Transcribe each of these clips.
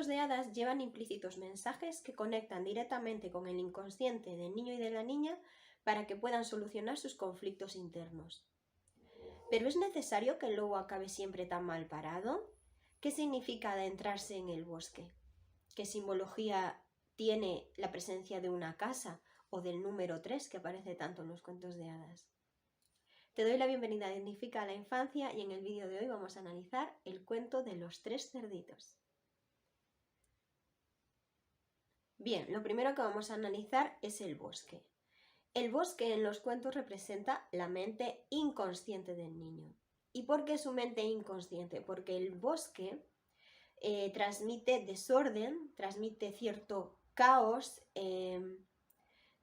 cuentos de hadas llevan implícitos mensajes que conectan directamente con el inconsciente del niño y de la niña para que puedan solucionar sus conflictos internos. ¿Pero es necesario que el lobo acabe siempre tan mal parado? ¿Qué significa adentrarse en el bosque? ¿Qué simbología tiene la presencia de una casa o del número 3 que aparece tanto en los cuentos de hadas? Te doy la bienvenida a Dignifica la Infancia y en el vídeo de hoy vamos a analizar el cuento de los 3 cerditos. Bien, lo primero que vamos a analizar es el bosque. El bosque en los cuentos representa la mente inconsciente del niño. ¿Y por qué su mente inconsciente? Porque el bosque transmite desorden, transmite cierto caos,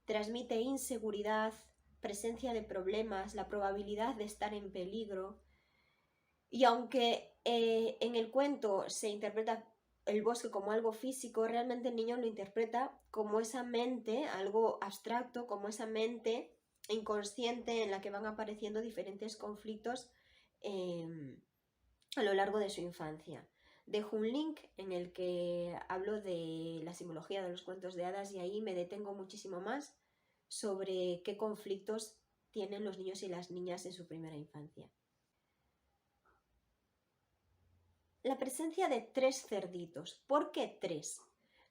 transmite inseguridad, presencia de problemas, la probabilidad de estar en peligro. Y aunque en el cuento se interpreta el bosque como algo físico, realmente el niño lo interpreta como esa mente, algo abstracto, como esa mente inconsciente en la que van apareciendo diferentes conflictos a lo largo de su infancia. Dejo un link en el que hablo de la simbología de los cuentos de hadas y ahí me detengo muchísimo más sobre qué conflictos tienen los niños y las niñas en su primera infancia. La presencia de 3 cerditos. ¿Por qué 3?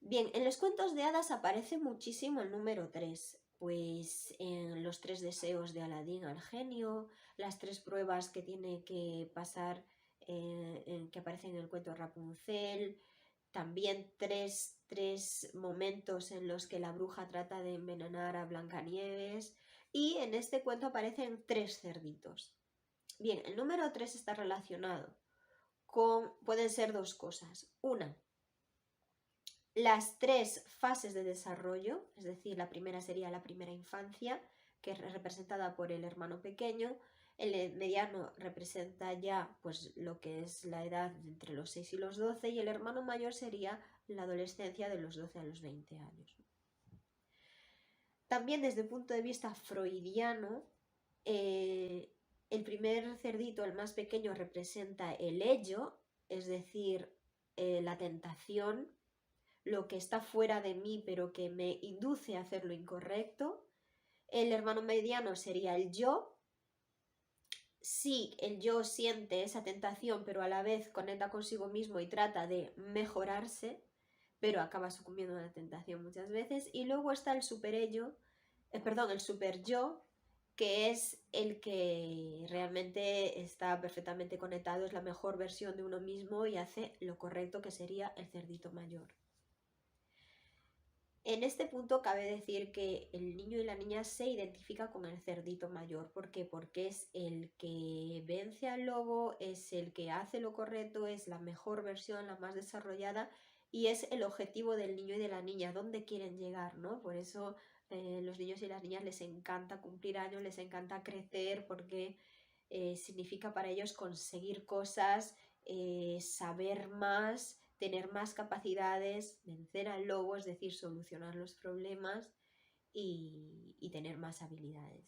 Bien, en los cuentos de hadas aparece muchísimo el número 3, pues en los 3 deseos de Aladín al genio, las 3 pruebas que tiene que pasar, que aparecen en el cuento Rapunzel, también tres momentos en los que la bruja trata de envenenar a Blancanieves, y en este cuento aparecen 3 cerditos. Bien, el número 3 está relacionado pueden ser 2 cosas. Una, las 3 fases de desarrollo, es decir, la primera sería la primera infancia, que es representada por el hermano pequeño, el mediano representa ya pues lo que es la edad entre los 6 y los 12 y el hermano mayor sería la adolescencia de los 12 a los 20 años. También desde el punto de vista freudiano, el primer cerdito, el más pequeño, representa el ello, es decir, la tentación, lo que está fuera de mí pero que me induce a hacer lo incorrecto. El hermano mediano sería el yo. Sí, el yo siente esa tentación pero a la vez conecta consigo mismo y trata de mejorarse, pero acaba sucumbiendo a la tentación muchas veces. Y luego está el super ello, el super yo, que es el que realmente está perfectamente conectado, es la mejor versión de uno mismo y hace lo correcto, que sería el cerdito mayor. En este punto cabe decir que el niño y la niña se identifican con el cerdito mayor. ¿Por qué? Porque es el que vence al lobo, es el que hace lo correcto, es la mejor versión, la más desarrollada y es el objetivo del niño y de la niña, dónde quieren llegar, ¿no? Por eso los niños y las niñas les encanta cumplir años, les encanta crecer porque significa para ellos conseguir cosas, saber más, tener más capacidades, vencer al lobo, es decir, solucionar los problemas y tener más habilidades.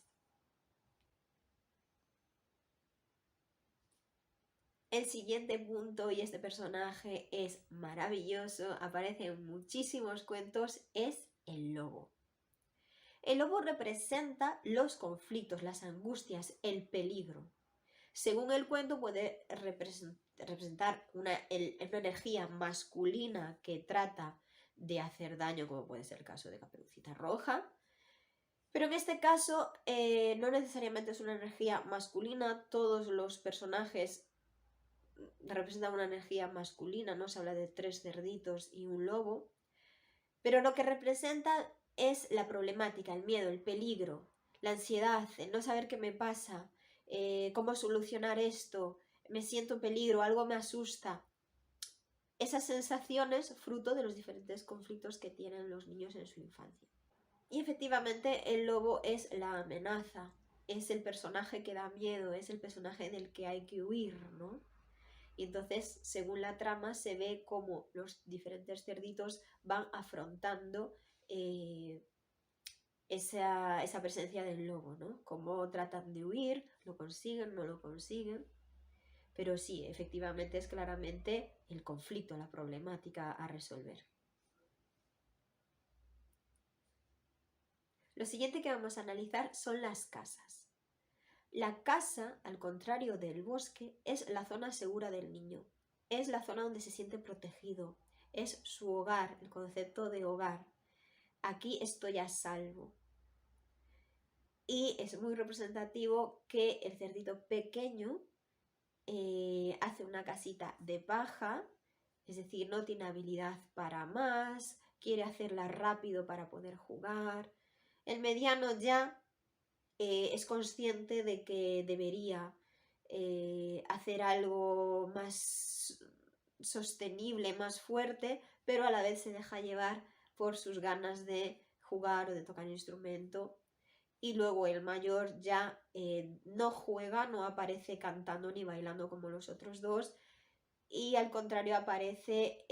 El siguiente punto, y este personaje es maravilloso, aparece en muchísimos cuentos, es el lobo. El lobo representa los conflictos, las angustias, el peligro. Según el cuento puede representar una energía masculina que trata de hacer daño, como puede ser el caso de Caperucita Roja. Pero en este caso no necesariamente es una energía masculina, todos los personajes representan una energía masculina, ¿no? Se habla de 3 cerditos y un lobo, pero lo que representa es la problemática, el miedo, el peligro, la ansiedad, el no saber qué me pasa, cómo solucionar esto, me siento en peligro, algo me asusta. Esas sensaciones fruto de los diferentes conflictos que tienen los niños en su infancia. Y efectivamente el lobo es la amenaza, es el personaje que da miedo, es el personaje del que hay que huir, ¿no? Y entonces, según la trama, se ve cómo los diferentes cerditos van afrontando esa presencia del lobo, ¿no? Cómo tratan de huir, lo consiguen, no lo consiguen. pero sí, efectivamente es claramente el conflicto, la problemática a resolver. Lo siguiente que vamos a analizar son las casas. La casa, al contrario del bosque, es la zona segura del niño. Es la zona donde se siente protegido. Es su hogar, el concepto de hogar. Aquí estoy a salvo. Y es muy representativo que el cerdito pequeño hace una casita de paja, es decir, no tiene habilidad para más, quiere hacerla rápido para poder jugar. El mediano ya es consciente de que debería hacer algo más sostenible, más fuerte, pero a la vez se deja llevar por sus ganas de jugar o de tocar un instrumento. Y luego el mayor ya no juega, no aparece cantando ni bailando como los otros dos, y al contrario aparece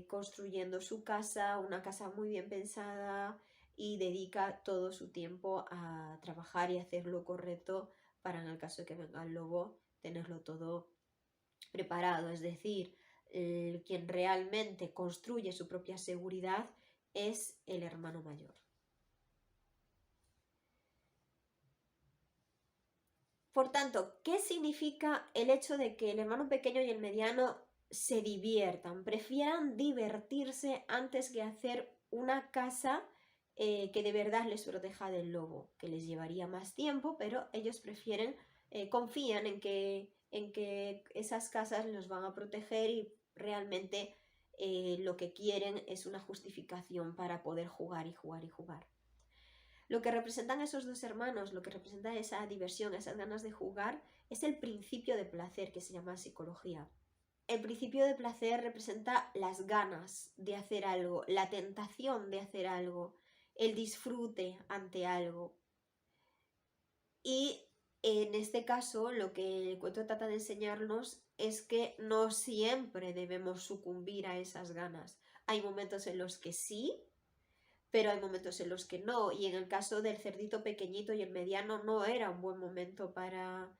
construyendo su casa, una casa muy bien pensada, y dedica todo su tiempo a trabajar y hacer lo correcto para, en el caso de que venga el lobo, tenerlo todo preparado. Es decir, quien realmente construye su propia seguridad es el hermano mayor. Por tanto, ¿qué significa el hecho de que el hermano pequeño y el mediano se diviertan, prefieran divertirse antes que hacer una casa que de verdad les proteja del lobo, que les llevaría más tiempo, pero ellos prefieren, confían en que esas casas los van a proteger y realmente lo que quieren es una justificación para poder jugar y jugar y jugar? Lo que representan esos dos hermanos, lo que representa esa diversión, esas ganas de jugar, es el principio de placer, que se llama psicología. El principio de placer representa las ganas de hacer algo, la tentación de hacer algo, el disfrute ante algo. Y en este caso, lo que el cuento trata de enseñarnos es que no siempre debemos sucumbir a esas ganas. Hay momentos en los que sí, pero hay momentos en los que no, y en el caso del cerdito pequeñito y el mediano no era un buen momento para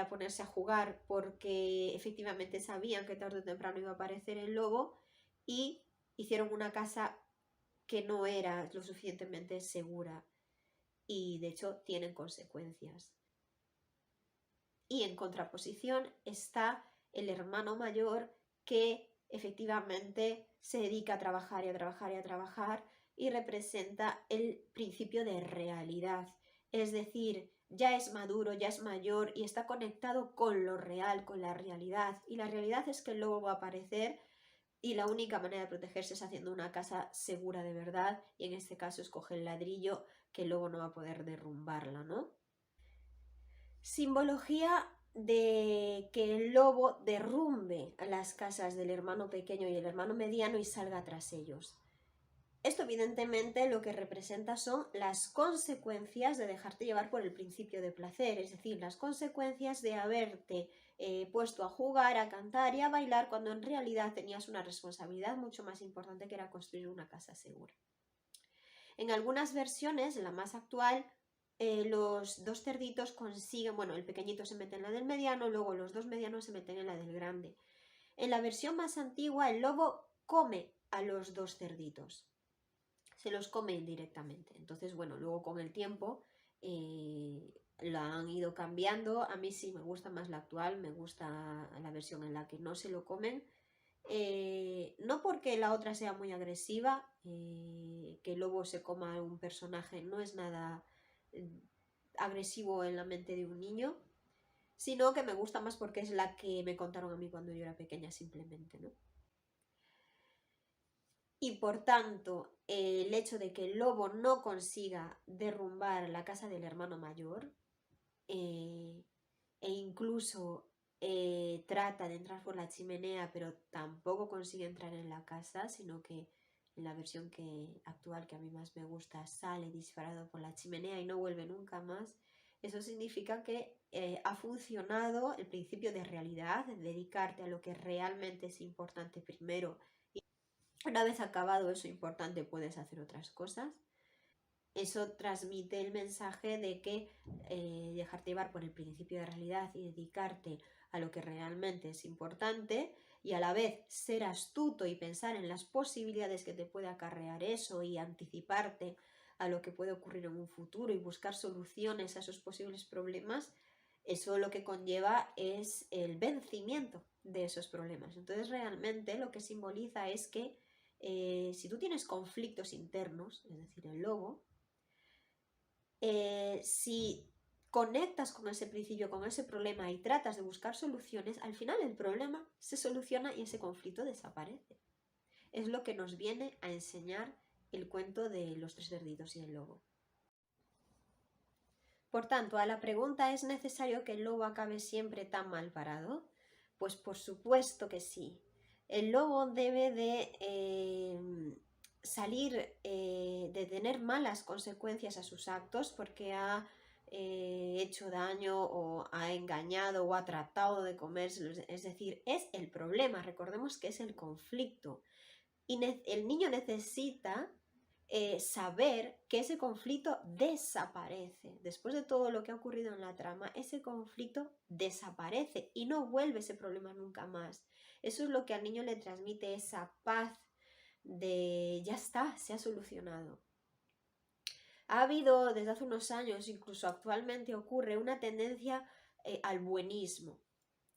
ponerse a jugar, porque efectivamente sabían que tarde o temprano iba a aparecer el lobo y hicieron una casa que no era lo suficientemente segura, y de hecho tienen consecuencias. Y en contraposición está el hermano mayor, que efectivamente se dedica a trabajar y a trabajar y a trabajar, y representa el principio de realidad. Es decir, ya es maduro, ya es mayor y está conectado con lo real, con la realidad. Y la realidad es que el lobo va a aparecer, y la única manera de protegerse es haciendo una casa segura de verdad, y en este caso escoge el ladrillo, que el lobo no va a poder derrumbarla, ¿no? Simbología de que el lobo derrumbe las casas del hermano pequeño y el hermano mediano y salga tras ellos. Esto evidentemente lo que representa son las consecuencias de dejarte llevar por el principio de placer, es decir, las consecuencias de haberte puesto a jugar, a cantar y a bailar cuando en realidad tenías una responsabilidad mucho más importante, que era construir una casa segura. En algunas versiones, la más actual, los dos cerditos consiguen, bueno, el pequeñito se mete en la del mediano, luego los dos medianos se meten en la del grande. En la versión más antigua, el lobo come a los dos cerditos, se los come directamente. Entonces, bueno, luego con el tiempo la han ido cambiando. A mí sí me gusta más la actual, me gusta la versión en la que no se lo comen. No porque la otra sea muy agresiva, que el lobo se coma a un personaje no es nada agresivo en la mente de un niño, sino que me gusta más porque es la que me contaron a mí cuando yo era pequeña simplemente, ¿no? Y por tanto, el hecho de que el lobo no consiga derrumbar la casa del hermano mayor, e incluso trata de entrar por la chimenea, pero tampoco consigue entrar en la casa, sino que en la versión actual, que a mí más me gusta, sale disparado por la chimenea y no vuelve nunca más. Eso significa que ha funcionado el principio de realidad, de dedicarte a lo que realmente es importante primero, y una vez acabado eso importante puedes hacer otras cosas. Eso transmite el mensaje de que dejarte llevar por el principio de realidad y dedicarte a lo que realmente es importante, y a la vez ser astuto y pensar en las posibilidades que te puede acarrear eso y anticiparte a lo que puede ocurrir en un futuro y buscar soluciones a esos posibles problemas, eso lo que conlleva es el vencimiento de esos problemas. Entonces realmente lo que simboliza es que si tú tienes conflictos internos, es decir, el lobo, si conectas con ese principio, con ese problema y tratas de buscar soluciones, al final el problema se soluciona y ese conflicto desaparece. Es lo que nos viene a enseñar el cuento de los tres cerditos y el lobo. Por tanto, a la pregunta ¿es necesario que el lobo acabe siempre tan mal parado? Pues por supuesto que sí. El lobo debe de salir, de tener malas consecuencias a sus actos porque ha hecho daño o ha engañado o ha tratado de comérselo. Es decir, es el problema, recordemos que es el conflicto. Y el niño necesita saber que ese conflicto desaparece. Después de todo lo que ha ocurrido en la trama, ese conflicto desaparece y no vuelve ese problema nunca más. Eso es lo que al niño le transmite esa paz de ya está, se ha solucionado. Ha habido desde hace unos años, incluso actualmente ocurre, una tendencia al buenismo,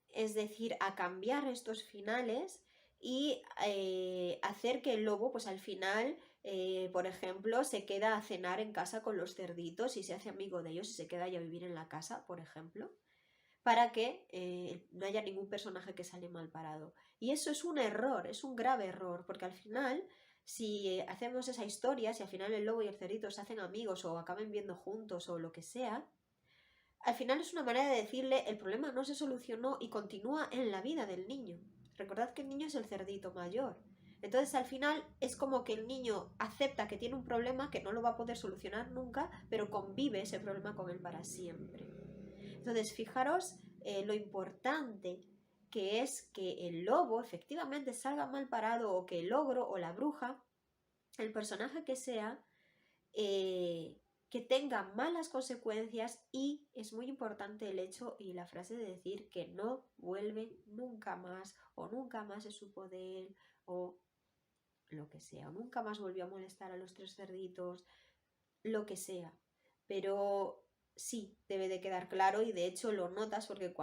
es decir, a cambiar estos finales y hacer que el lobo, pues al final, por ejemplo, se queda a cenar en casa con los cerditos y se hace amigo de ellos y se queda ya a vivir en la casa, por ejemplo, para que no haya ningún personaje que sale mal parado. Y eso es un error, es un grave error, porque al final, si hacemos esa historia, si al final el lobo y el cerdito se hacen amigos o acaban viviendo juntos o lo que sea, al final es una manera de decirle el problema no se solucionó y continúa en la vida del niño. Recordad que el niño es el cerdito mayor. Entonces al final es como que el niño acepta que tiene un problema que no lo va a poder solucionar nunca, pero convive ese problema con él para siempre. Entonces fijaros lo importante que es que el lobo efectivamente salga mal parado o que el ogro o la bruja, el personaje que sea, que tenga malas consecuencias, y es muy importante el hecho y la frase de decir que no vuelve nunca más o nunca más es su poder o lo que sea, o nunca más volvió a molestar a los tres cerditos, lo que sea. Pero sí, debe de quedar claro y de hecho lo notas porque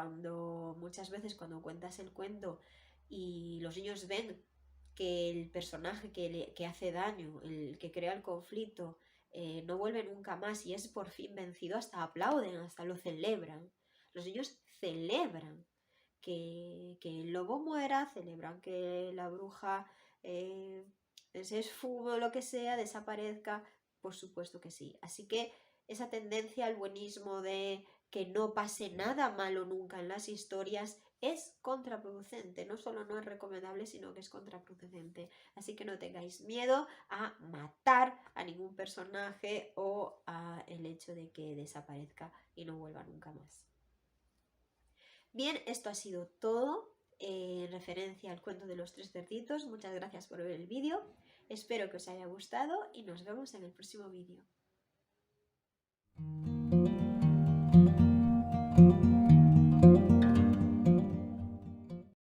muchas veces cuando cuentas el cuento y los niños ven que el personaje que hace daño, el que crea el conflicto, no vuelve nunca más y es por fin vencido, hasta aplauden, hasta lo celebran. Los niños celebran que el lobo muera, celebran que la bruja se esfume o lo que sea, desaparezca, por supuesto que sí. Así que esa tendencia al buenismo de que no pase nada malo nunca en las historias es contraproducente. No solo no es recomendable, sino que es contraproducente. Así que no tengáis miedo a matar a ningún personaje o a el hecho de que desaparezca y no vuelva nunca más. Bien, esto ha sido todo en referencia al cuento de los tres cerditos. Muchas gracias por ver el vídeo. Espero que os haya gustado y nos vemos en el próximo vídeo.